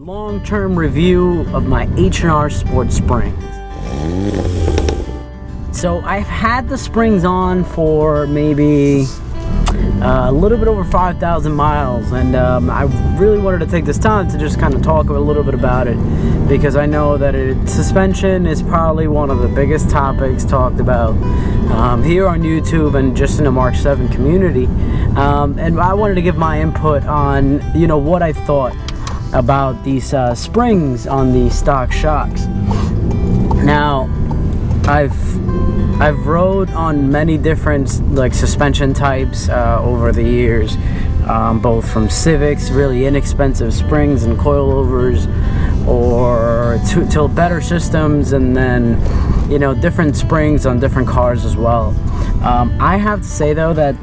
Long-term review of my H&R Sports Springs. So I've had the springs on for maybe a little bit over 5,000 miles, and I really wanted to take this time to just kind of talk a little bit about it, because I know that suspension is probably one of the biggest topics talked about here on YouTube and just in the MK7 community, and I wanted to give my input on what I thought about these springs on the stock shocks. Now, I've rode on many different suspension types over the years, both from Civics, really inexpensive springs and coilovers, or to better systems, and then different springs on different cars as well. I have to say though that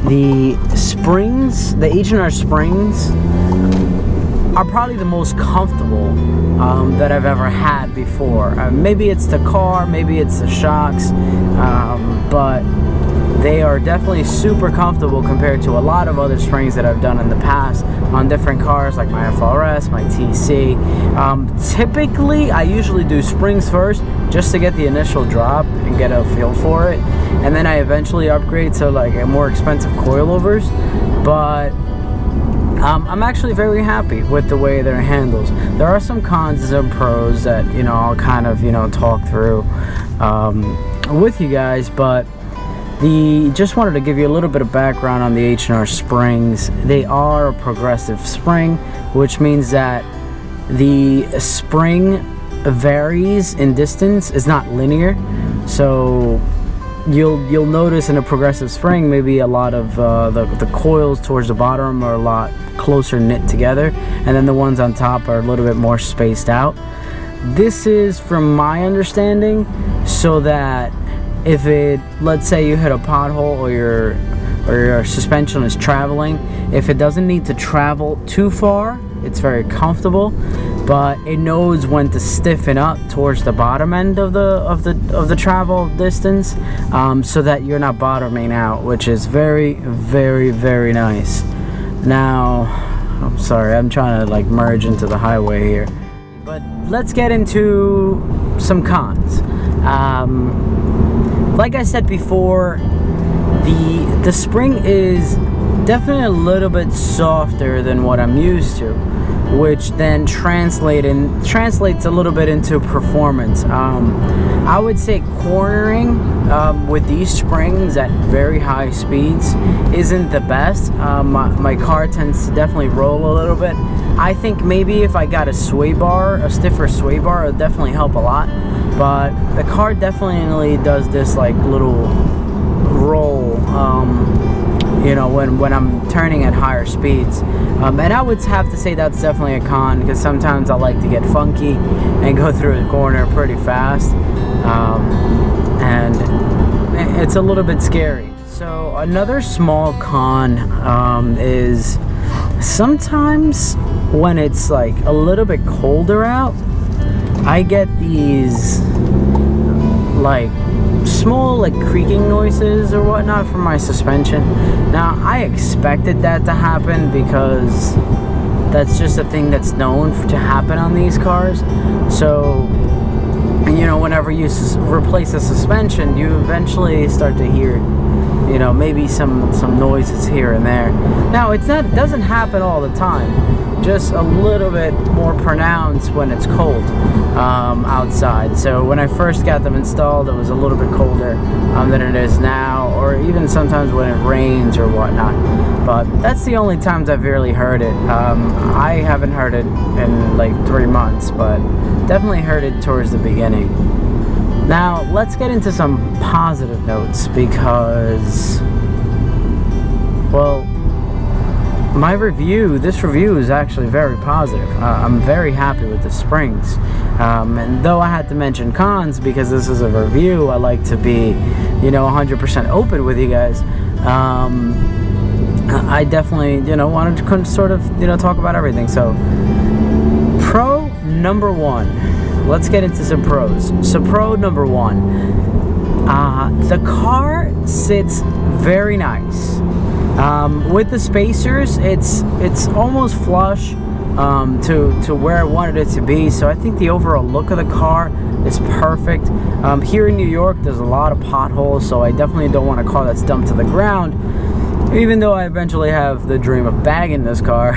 the H&R Springs are probably the most comfortable that I've ever had before. Maybe it's the car, maybe it's the shocks, but they are definitely super comfortable compared to a lot of other springs that I've done in the past on different cars like my FRS, my TC. Typically, I usually do springs first just to get the initial drop and get a feel for it, and then I eventually upgrade to a more expensive coilovers. But I'm actually very happy with the way their handles. There are some cons and pros that I'll kind of talk through with you guys, but just wanted to give you a little bit of background on the H&R Springs. They are a progressive spring, which means that the spring varies in distance, is not linear. So you'll notice in a progressive spring, maybe a lot of the coils towards the bottom are a lot closer knit together, and then the ones on top are a little bit more spaced out. This is, from my understanding, so that if let's say you hit a pothole, or your suspension is traveling, if it doesn't need to travel too far, it's very comfortable, but it knows when to stiffen up towards the bottom end of the travel distance, so that you're not bottoming out, which is very, very, very nice. Now, I'm sorry, I'm trying to merge into the highway here, but let's get into some cons. Like I said before, the spring is definitely a little bit softer than what I'm used to, which then translates a little bit into performance. I would say cornering with these springs at very high speeds isn't the best. My car tends to definitely roll a little bit. I think maybe if I got a stiffer sway bar, it would definitely help a lot. But the car definitely does this little roll, when I'm turning at higher speeds. And I would have to say that's definitely a con, because sometimes I like to get funky and go through the corner pretty fast, and it's a little bit scary. So another small con is sometimes when it's a little bit colder out, I get these small creaking noises or whatnot from my suspension. Now, I expected that to happen because that's just a thing that's known to happen on these cars. So whenever you replace a suspension, you eventually start to hear maybe some noises here and there. Now, it doesn't happen all the time, just a little bit more pronounced when it's cold outside. So when I first got them installed, it was a little bit colder than it is now, or even sometimes when it rains or whatnot. But that's the only times I've really heard it. I haven't heard it in 3 months, but definitely heard it towards the beginning. Now, let's get into some positive notes, because, well, this review is actually very positive. I'm very happy with the springs. And though I had to mention cons because this is a review, I like to be, 100% open with you guys. I definitely, wanted to sort of, talk about everything. So, pro number one. Let's get into some pros. So pro number one, the car sits very nice. With the spacers, it's almost flush to where I wanted it to be. So I think the overall look of the car is perfect. Here in New York, there's a lot of potholes, so I definitely don't want a car that's dumped to the ground, even though I eventually have the dream of bagging this car,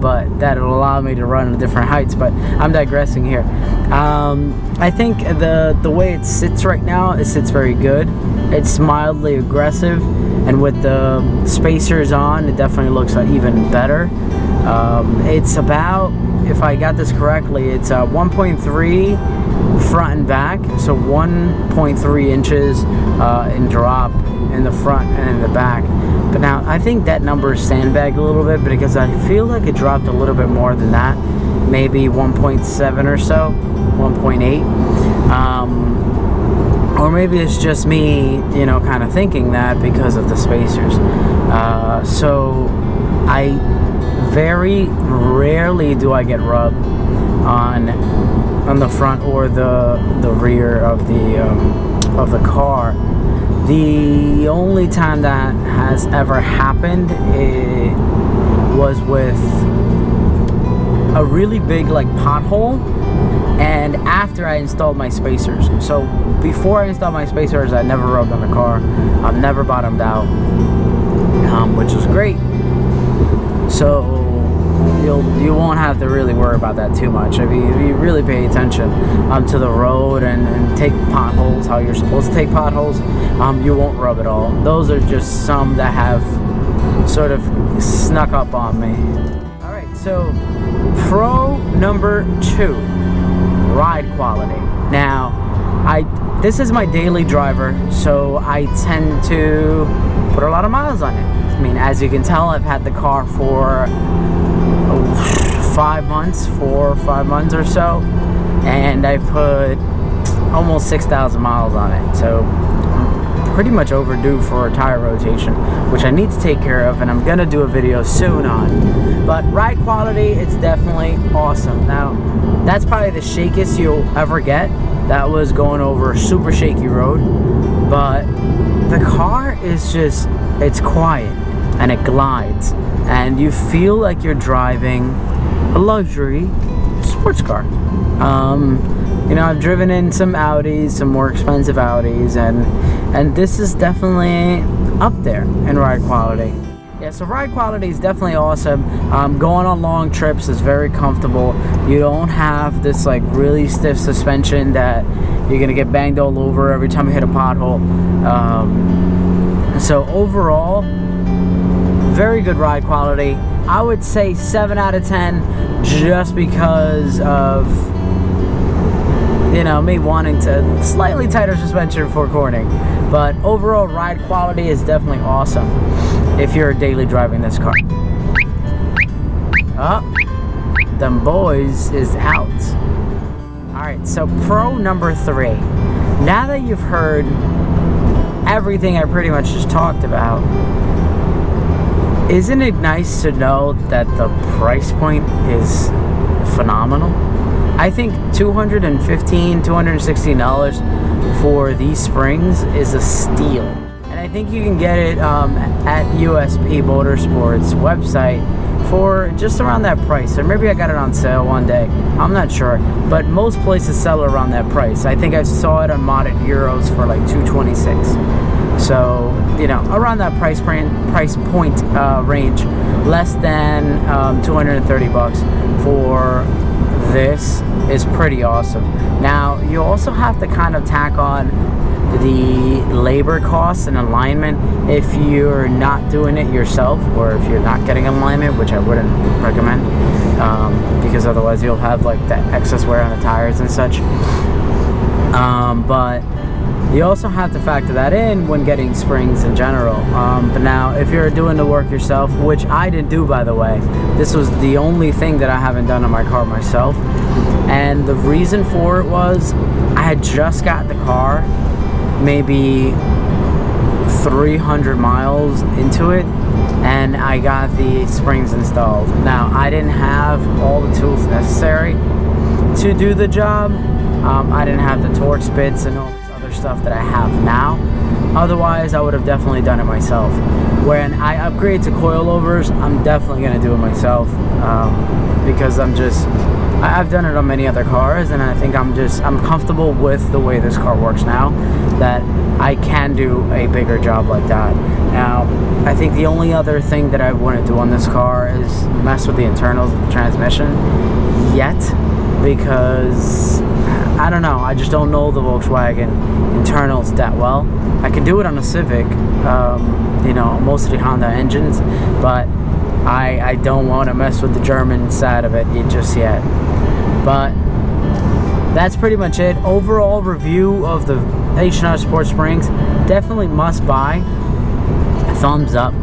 but that will allow me to run at different heights. But I'm digressing here. I think the way it sits right now, it sits very good. It's mildly aggressive, and with the spacers on, it definitely looks even better. It's about, if I got this correctly, it's 1.3 front and back, so 1.3 inches in drop in the front and in the back. But now I think that number is sandbagged a little bit, because I feel like it dropped a little bit more than that, maybe 1.7 or so, 1.8. Or maybe it's just me, you know, kind of thinking that because of the spacers. So I very rarely do I get rubbed on the front or the rear of the car. The only time that has ever happened, it was with a really big like pothole, and after I installed my spacers. So before I installed my spacers, I never rubbed on the car. I've never bottomed out, which was great. So you won't have to really worry about that too much. If you really pay attention to the road and take potholes how you're supposed to take potholes, you won't rub at all. Those are just some that have sort of snuck up on me. All right, so pro number 2, ride quality. Now, this is my daily driver, so I tend to put a lot of miles on it. I mean, as you can tell, I've had the car for 5 months, 4 or 5 months or so, and I put almost 6,000 miles on it. So I'm pretty much overdue for a tire rotation, which I need to take care of, and I'm gonna do a video soon on. But ride quality, it's definitely awesome. Now, that's probably the shakiest you'll ever get. That was going over a super shaky road, but the car is just, it's quiet and it glides, and you feel like you're driving a luxury sports car. You know, I've driven in some Audis, some more expensive Audis, and this is definitely up there in ride quality. Yeah, so ride quality is definitely awesome. Going on long trips is very comfortable. You don't have this like really stiff suspension that you're gonna get banged all over every time you hit a pothole. So overall, very good ride quality. I would say 7 out of 10, just because of, you know, me wanting to slightly tighter suspension before cornering. But overall ride quality is definitely awesome if you're daily driving this car. Oh, them boys is out. Alright, so pro number 3. Now that you've heard everything I pretty much just talked about, isn't it nice to know that the price point is phenomenal? I think $215, $216 for these springs is a steal. And I think you can get it at USP Motorsports website for just around that price. Or maybe I got it on sale one day, I'm not sure, but most places sell around that price. I think I saw it on Modded Euros for like $226. So, you know, around that price point range, less than 230 bucks for this is pretty awesome. Now, you also have to kind of tack on the labor costs and alignment if you're not doing it yourself, or if you're not getting alignment, which I wouldn't recommend, because otherwise you'll have like that excess wear on the tires and such. But you also have to factor that in when getting springs in general. But now, if you're doing the work yourself, which I didn't do, by the way, this was the only thing that I haven't done on my car myself. And the reason for it was I had just got the car maybe 300 miles into it, and I got the springs installed. Now, I didn't have all the tools necessary to do the job. I didn't have the torque spits and all this other stuff that I have now. Otherwise, I would have definitely done it myself. When I upgrade to coilovers, I'm definitely going to do it myself, because I've done it on many other cars, and I think I'm comfortable with the way this car works now, that I can do a bigger job like that. Now, I think the only other thing that I wouldn't do on this car is mess with the internals of the transmission yet, because I don't know, I just don't know the Volkswagen internals that well. I can do it on a Civic, you know, mostly Honda engines, but I don't want to mess with the German side of it just yet. But that's pretty much it. Overall review of the H&R Sports Springs, definitely must buy. Thumbs up.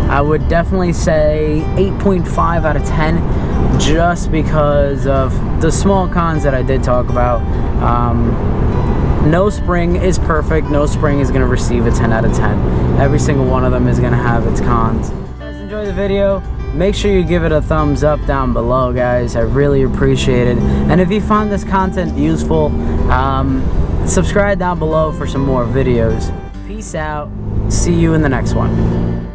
I would definitely say 8.5 out of 10, just because of the small cons that I did talk about. No spring is perfect. No spring is going to receive a 10 out of 10. Every single one of them is going to have its cons. If you guys enjoyed the video, make sure you give it a thumbs up down below, guys. I really appreciate it. And if you found this content useful, subscribe down below for some more videos. Peace out. See you in the next one.